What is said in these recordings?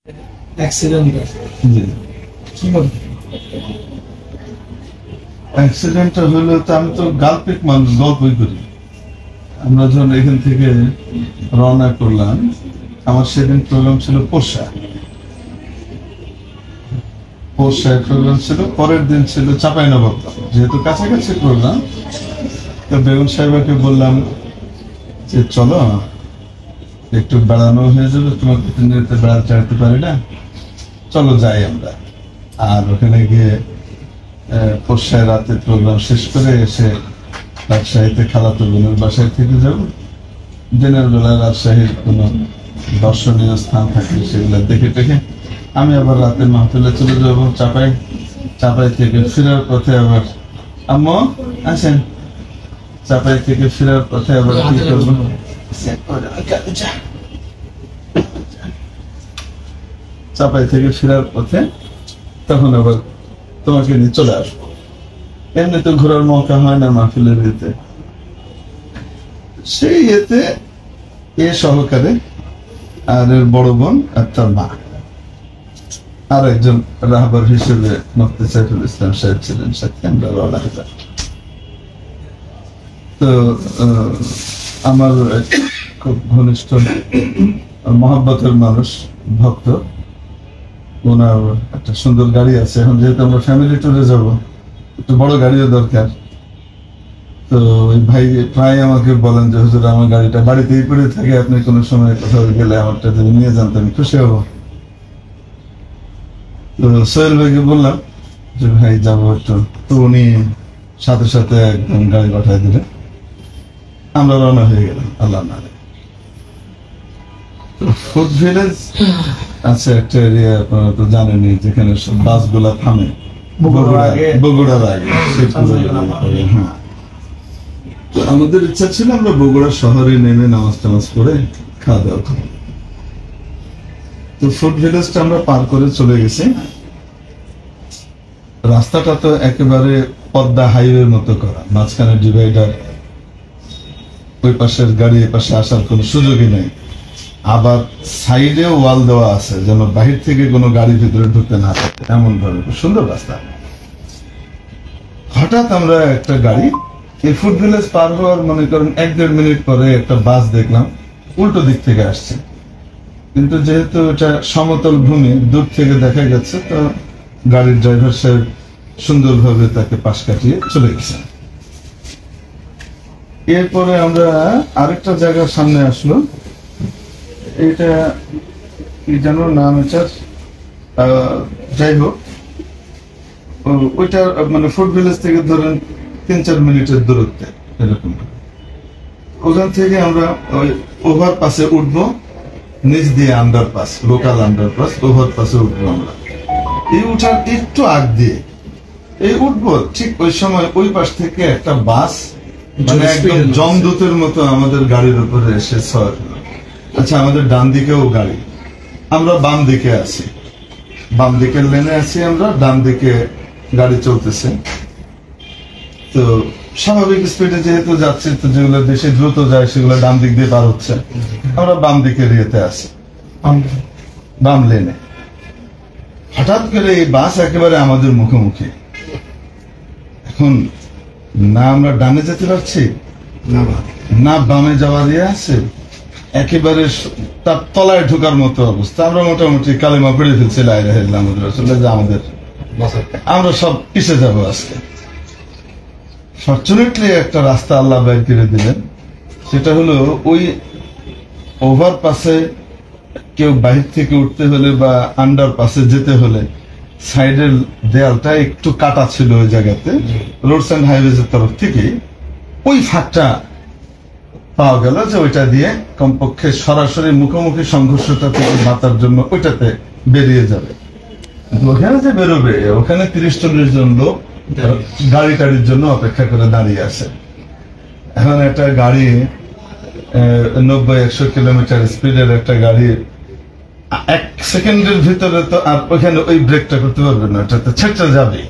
অ্যাক্সিডেন্টটা হলো তো আমি তো গাল্পিক মানুষ, গল্পই করি। আমরা যখন এখান থেকে রওনা করলাম, আমার সেদিন প্রোগ্রাম ছিল পোষায় প্রোগ্রাম ছিল, পরের দিন ছিল চাঁপাইনবাবগঞ্জ। যেহেতু কাছাকাছি প্রোগ্রাম, তো বেগম সাহেবাকে বললাম যে চলো একটু বেড়ানো হয়ে যাবে, তোমার প্রতিনিধিতে বেড়াতে চাইতে পারি না, চলো যাই আমরা। আর ওখানে গিয়ে পোষায় রাতে প্রোগ্রাম শেষ করে এসে রাজশাহীতে খালাতো বোনের বাসায় থেকে যাব। দিনের বেলা রাজশাহীর কোনো দর্শনীয় স্থান থাকে সেগুলো দেখে টেখে আমি আবার রাতের মাহফিলে চলে যাব চাপাই থেকে ফেরার পথে আবার আম্মু আছেন, চাপাই থেকে ফেরার পথে আবার কি করবো, চাপাই থেকে ফেরার পথে তখন আবার তোমাকে নিয়ে চলে আসবো। এমনি তো ঘোরার মৌকা হয় না মাহফিলের ইয়েতে। সেই ইয়েতে এ সহকারে আর এর বড় বোন আর তার মা আর একজন রাহবার হিসেবে মুফতি সাইফুল ইসলাম সাহেব ছিলেন সাথে। আমরা রওনা হলাম। তো আমার খুব ঘনিষ্ঠ মহব্বতের মানুষ, ভক্ত, ওনার একটা সুন্দর গাড়ি আছে। এখন যেহেতু আমরা ফ্যামিলি ট্যুরে যাব, একটু বড় গাড়িও দরকার। তো ওই ভাই প্রায় আমাকে বলেন যে হুজুর আমার গাড়িটা বাড়িতেই পড়ে থাকে, আপনি কোনো সময় কোথাও গেলে আমারটা যদি নিয়ে যান তো আমি খুশি হব। তো সোহেল ভাইকে বললাম যে ভাই যাবো একটু, তো উনি সাথে সাথে একদম গাড়ি পাঠায় দিলেন। আমরা রওনা হয়ে গেলাম। আল্লাহ না ফুড ভিলেজ আছে একটা এরিয়া, আপনারা তো জানেনি, যেখানে সব বাসগুলা থামে বগুড়ার আগে। হ্যাঁ, তো আমাদের ইচ্ছা ছিল আমরা বগুড়া শহরে নেমে নামাজ টামাজ করে খাওয়া দাওয়া করি। তো ফুড ভিলেজটা আমরা পার করে চলে গেছি। রাস্তাটা তো একেবারে পদ্মা হাইওয়ের মতো করা, মাঝখানে ডিভাইডার, ওই পাশের গাড়ি এ পাশে আসার কোনো সুযোগই নেই। আবার সাইডে ওয়াল দেওয়া আছে যেন বাহির থেকে কোনো গাড়ি ভিতরে ঢুকতে না পারে, এমন ভাবে সুন্দর রাস্তা। হঠাৎ আমরা একটা গাড়ি এই ফুড ভিলেজ পার হওয়ার মনে করেন 1-1.5 মিনিট পরে একটা বাস দেখলাম উল্টো দিক থেকে আসছে। কিন্তু যেহেতু এটা সমতল ভূমি, দূর থেকে দেখা যাচ্ছে, তো গাড়ির ড্রাইভার সাহেব সুন্দরভাবে তাকে পাশ কাটিয়ে চলে গেছে। এরপরে আমরা আরেকটা জায়গার সামনে আসলো, এটা কি যেন নাম, এটার যাই হোক, ওইটা মানে ফুড ভিলেজ থেকে ধরেন 3-4 মিনিটের দূরত্বে এরকম। ওখান থেকে আমরা ওই ওভার পাসে উঠবো, নিচ দিয়ে আন্ডারপাস, লোকাল আন্ডারপাস, ওভার পাসে উঠবো আমরা। এই উঠার একটু আগ দিয়ে এই উঠবো, ঠিক ওই সময় ওই পাশ থেকে একটা বাস মানে একদম জমদূতের মতো আমাদের গাড়ির উপরে এসে সর। আচ্ছা, আমাদের ডান দিকেও গাড়ি, আমরা বাম দিকে আছি, বাম দিকের লেনে আছি আমরা, ডান দিকে গাড়ি চলতেছে। তো স্বাভাবিক স্পিডে যেহেতু যাচ্ছে, তো যেগুলো বেশি দ্রুত যায় সেগুলো ডান দিক দিয়ে পার হচ্ছে, আমরা বাম দিকের ইয়েতে আছি, বাম লেনে। হঠাৎ করে এই বাস একেবারে আমাদের মুখোমুখি। এখন না আমরা ডানে যেতে পারছি না বামে যাওয়া দিয়ে আছে, একেবারে তার তলায় ঢোকার মতো অবস্থা। আমরা মোটামুটি কালেমা পড়ে ফেলছি, লা ইলাহা ইল্লাল্লাহ মুহাম্মাদুর রাসূলুল্লাহ, যে আমাদের আমরা সব পিছিয়ে যাবো আজকে। ফরচুনেটলি একটা রাস্তা আল্লাহ বের করে দিলেন, সেটা হলো ওই ওভার পাসে কেউ বাহির থেকে উঠতে হলে বা আন্ডার পাসে যেতে হলে সাইডের দেয়ালটা একটু কাটা ছিল ওই জায়গাতে, রোডস অ্যান্ড হাইওয়েজ এর তরফ থেকে ওই ফাঁকটা পাওয়া গেল, যে ওইটা দিয়ে কমপক্ষে সরাসরি মুখোমুখি সংঘর্ষটা থেকে বাঁচার জন্য ওইটাতে বেরিয়ে যাবে। ওখানে যে বেরোবে, ওখানে 30-40 জন লোক গাড়ি টাড়ির জন্য অপেক্ষা করে দাঁড়িয়ে আছে। এখন একটা গাড়ি 90-100 কিলোমিটার স্পিডের একটা গাড়ি 1 সেকেন্ডের ভিতরে তো আর ওখানে ওই ব্রেকটা করতে পারবে না, এটা তো ছেঁচড়ে যাবে।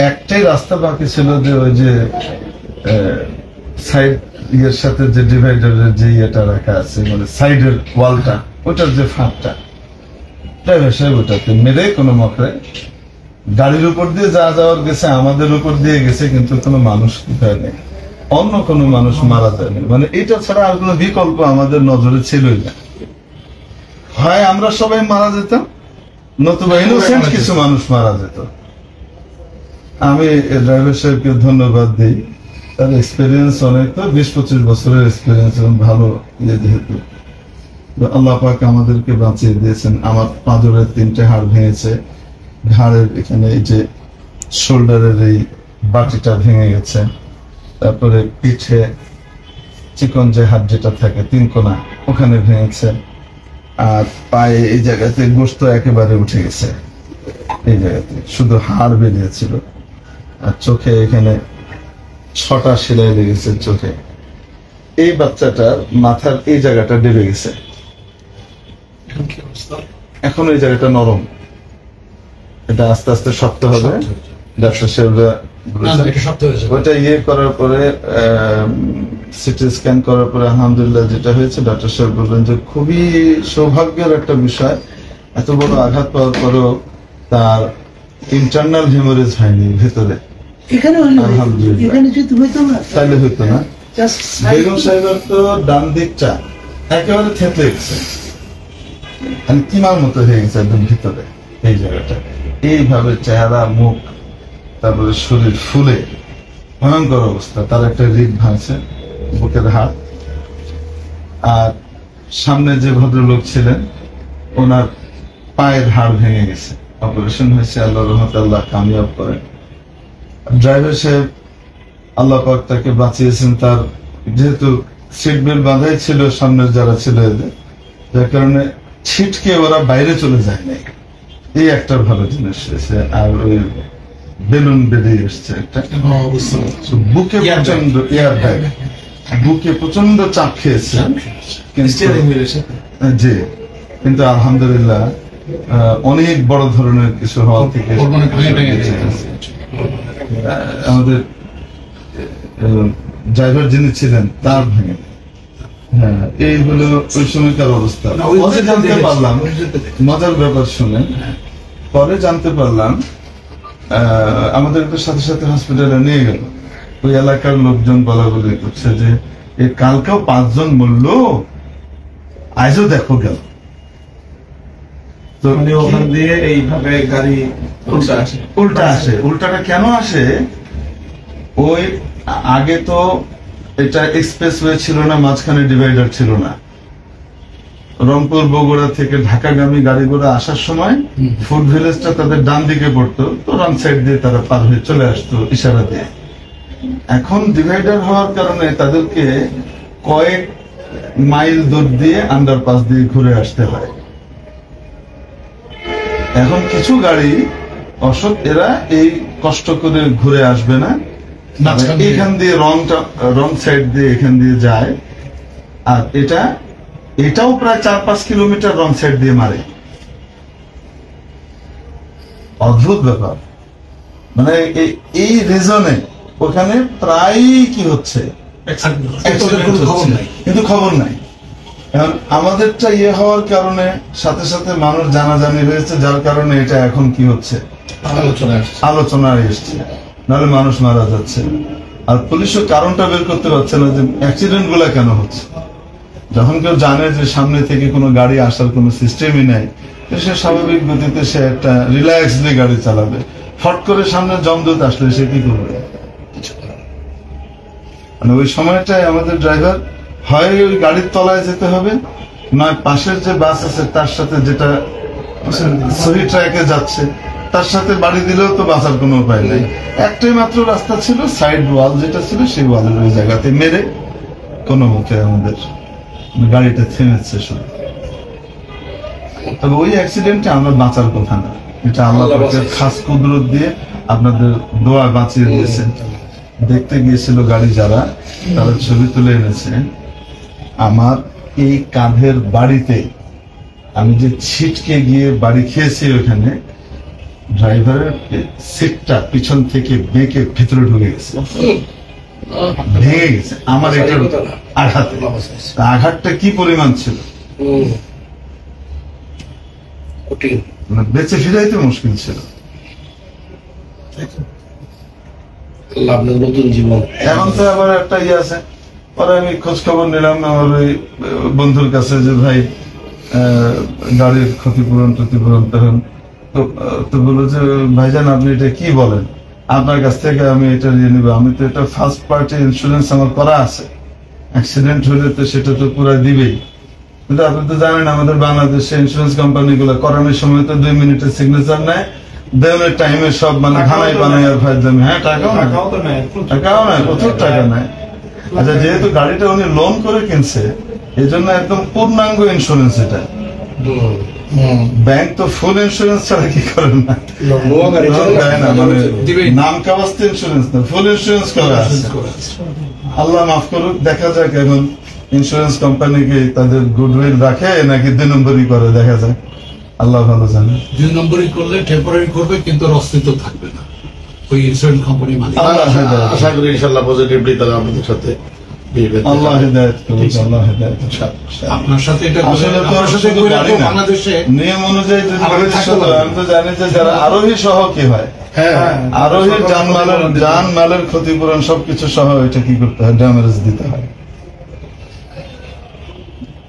একটাই রাস্তা বাকি ছিল, যে ওই যে সাইড ইয়ের সাথে যে ডিভাইডারের যে ইয়েটা রাখা আছে, মানে সাইডের ওয়ালটা, ওটার যে ফাঁকটা ড্রাইভার সাহেব ওটাতে মেরে কোনো মকরে গাড়ির উপর দিয়ে যা যাওয়ার গেছে আমাদের উপর দিয়ে গেছে, কিন্তু কোনো মানুষ কোথায় নেই, অন্য কোনো মানুষ মারা যায়নি। মানে এটা ছাড়া আর কোনো বিকল্প আমাদের নজরে ছিলই না। হয় আমরা সবাই মারা যেতাম, নতুবা ইনোসেন্ট কিছু মানুষ মারা যেত। আমি ড্রাইভার সাহেবকে ধন্যবাদ দিই, তার এক্সপিরিয়েন্স অনেক, তো 20-25 বছরের এক্সপিরিয়েন্স এবং ভালো যেহেতু আল্লাহ পাক আমাদেরকে বাঁচিয়ে দিয়েছেন। আমার পাঁজরের 3টে হাড় ভেঙেছে, ঘাড়ের এখানে এই যে শোল্ডারের এই বাটিটা ভেঙে গেছে, তারপরে পিঠে চিকন যে হাড় যেটা থাকে 3 কোনা ওখানে ভেঙেছে, আর পায়ে এই জায়গাতে গোশত একেবারে উঠে গেছে, এই জায়গাতে শুধু হাড় বেরিয়েছিল, আর চোখে এখানে 6টা সেলাই লেগেছে চোখে। এই বাচ্চাটার মাথার এই জায়গাটা ডেবে গেছে, এখন এই জায়গাটা নরম, এটা আস্তে আস্তে শক্ত হবে। ডাক্তার সাহেবরা ওটা করার পরে সিটি স্ক্যান করার পরে আলহামদুলিল্লাহ যেটা হয়েছে, ডাক্তার সাহেব বললেন যে খুবই সৌভাগ্যের একটা বিষয়, এত বড় আঘাত পাওয়ার পরেও তার ইন্টারনাল হেমোরেজ হয়নি ভেতরে। তাইলে হইতো না। বেগম সাহেবের তো ডান দিকটা একেবারে থেতলে গেছে, কিমার মতো হয়ে গেছে একদম ভিতরে এই জায়গাটা, এইভাবে চেহারা মুখ তারপরে শরীর ফুলে ভয়ঙ্কর অবস্থা। তার একটা রিড ভাঙছে বুকের হাড়, আর সামনে যে ভদ্রলোক ছিলেন ওনার পায়ের হাড় ভেঙে গেছে, অপারেশন হয়েছে, আল্লাহ রহমতে আল্লাহ কামিয়াব করেন। ড্রাইভার সাহেব আল্লাহ পাক তাকে বাঁচিয়েছেন, তার যেহেতু সিট বেল্ট বাঁধাই ছিল সামনের যারা ছিল এদের, যার কারণে ছিটকে ওরা বাইরে চলে যায় নাই, এই একটা ভালো জিনিস হয়েছে। আর ওই বেলুন বেরিয়ে এসছে একটা, বুকে প্রচন্ড এয়ার ব্যাগ, বুকে প্রচন্ড চাপ খেয়েছে, জি, কিন্তু আলহামদুলিল্লাহ অনেক বড় ধরনের কিছু হওয়া থেকে আমাদের ড্রাইভার যিনি ছিলেন তার ভেঙে। হ্যাঁ, এই হলো ওই সময়কার অবস্থা। জানতে পারলাম মজার ব্যাপার শুনে, পরে জানতে পারলাম আমাদের সাথে সাথে হসপিটালে নিয়ে গেল, ওই এলাকার লোকজন বলা বলি করছে যে এই কালকেও 5 জন মরল, আজও দেখো গেল। তো ওখান দিয়ে এইভাবে গাড়ি উল্টা আসে। উল্টাটা কেন আসে? ওই আগে তো এটা এক্সপ্রেসওয়ে ছিল না, মাঝখানে ডিভাইডার ছিল না। রংপুর বগুড়া থেকে ঢাকাগামী গাড়িগুলো আসার সময় ফুড ভিলেজটা তাদের ডান দিকে পড়তো, তো রং সাইড দিয়ে তারা পার হয়ে চলে আসতো ইশারা দিয়ে। এখন ডিভাইডার হওয়ার কারণে তাদেরকে কয়েক মাইল দূর দিয়ে আন্ডারপাস দিয়ে ঘুরে আসতে হয়। এখন কিছু গাড়ি অসৎ এরা এই কষ্ট করে ঘুরে আসবে না, এখান দিয়ে রং সাইড দিয়ে এখান দিয়ে যায়, আর এটাও প্রায় 4-5 কিলোমিটার রং সাইড দিয়ে মারে। অদ্ভুত ব্যাপার, মানে এই রিজনে ওখানে প্রায় কি হচ্ছে কিন্তু খবর নাই। এখন আমাদেরটা হওয়ার কারণে সাথে সাথে মানুষ জানাজানি হয়েছে, যার কারণে এটা এখন কি হচ্ছে আলোচনায় এসছে, নাহলে মানুষ মারা যাচ্ছে। আর পুলিশও কারণটা বের করতে পারছে না যে অ্যাক্সিডেন্ট গুলা কেন হচ্ছে। যখন কেউ জানে যে সামনে থেকে কোনো গাড়ি আসার কোনো সিস্টেমই নাই, সে স্বাভাবিক গতিতে সে একটা রিল্যাক্সলি গাড়ি চালাবে। ফট করে সামনে জমদূত আসলে সে কি করবে? মানে ওই সময়টায় আমাদের ড্রাইভার হয় ওই গাড়ির তলায় যেতে হবে, নয় পাশের যে বাস আছে তার সাথে যেটা সহি ট্র্যাকে যাচ্ছে তার সাথে বাড়ি দিলেও তো বাঁচার কোনো উপায় নেই। একটাই মাত্র রাস্তা ছিল, সাইড ওয়াল যেটা ছিল সেই ওয়ালের ওই জায়গাতে মেরে কোনো মতে আমাদের গাড়িটা থেমেছে শুধু। তবে ওই অ্যাক্সিডেন্টে আমরা বাঁচার কথা না, এটা আল্লাহ পাকের খাস কুদরত দিয়ে আপনাদের দোয়া বাঁচিয়ে দিয়েছে। দেখতে গিয়েছিল গাড়ি যারা, তারা ছবি তুলে এনেছে। আমার এই কাঁধের বাড়িতে আমি যে ছিটকে গিয়ে বাড়ি খেয়েছি, ওখানে ড্রাইভারের সিটটা পিছন থেকে বেঁকে ভিতরে ঢুকে গেছে, ভেঙে গেছে আমার এটার আঘাতে। আঘাতটা কি পরিমাণ ছিল কঠিন, মানে বেঁচে ফিরাইতে মুশকিল ছিল। আল্লাহ আপনার নতুন জীবন। এখন তো আবার একটা ইয়ে আছে, পরে আমি খোঁজ খবর নিলাম আমার ওই বন্ধুর কাছে যে ভাই গাড়ির ক্ষতিপূরণ তখন তো বললো যে ভাইজান আপনি এটা কি বলেন, আপনার কাছ থেকে আমি এটা নিয়ে নিবো, আমি তো এটা ফার্স্ট পার্টি ইন্স্যুরেন্স আমার করা আছে, অ্যাক্সিডেন্ট হলে তো সেটা তো পুরো দিবেই। কিন্তু আপনি তো জানেন আমাদের বাংলাদেশে ইন্স্যুরেন্স কোম্পানি গুলো করানোর সময় তো 2 মিনিটের সিগনেচার নেয়, দেওয়ার টাইমে সব মানে ঘানাই বানাই আর ভাই জমি। হ্যাঁ, টাকাও নেয়, প্রচুর টাকা নেয়। আচ্ছা, যেহেতু গাড়িটা উনি লোন করে কিনছে, এই জন্য একদম পূর্ণাঙ্গ ইন্স্যুরেন্স এটা। ব্যাংক তো ফুল ইন্স্যুরেন্স ছাড়া কি করে না, দেয় না, মানে নাম কাবাস্তে ইন্স্যুরেন্স না, ফুল ইন্স্যুরেন্স করা আছে। আল্লাহ মাফ করুক, দেখা যাক এখন ইন্স্যুরেন্স কোম্পানিকে তাদের গুডউইল রাখে নাকি 2 নম্বরই করে, দেখা যাক, আল্লাহ ভালো জানে। 2 নম্বরই করলে টেম্পোরারি করবে, কিন্তু ওর অস্তিত্ব থাকবে না ওই ইন্স্যুরেন্স কোম্পানি মালিক। আশা করি ইনশাআল্লাহ পজিটিভলি তারা আমাদের সাথে আল্লাহ হেদায়েত করুক, আল্লাহ হেদায়েত করুক। আপনার সাথে এটা আসলে তো শুধু গাড়ি না, বাংলাদেশে নিয়ম অনুযায়ী যদি আমি তো জানি যে যারা আরোহী সহ কি হয়, আরোহীর জানমালের ক্ষতিপূরণ সবকিছু সহ এটা কি করতে হয়, ড্যামেজ দিতে হয়।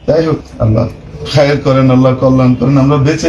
যাই হোক, আল্লাহ খায়ের করেন, আল্লাহ কল্যাণ করেন, আমরা বেঁচে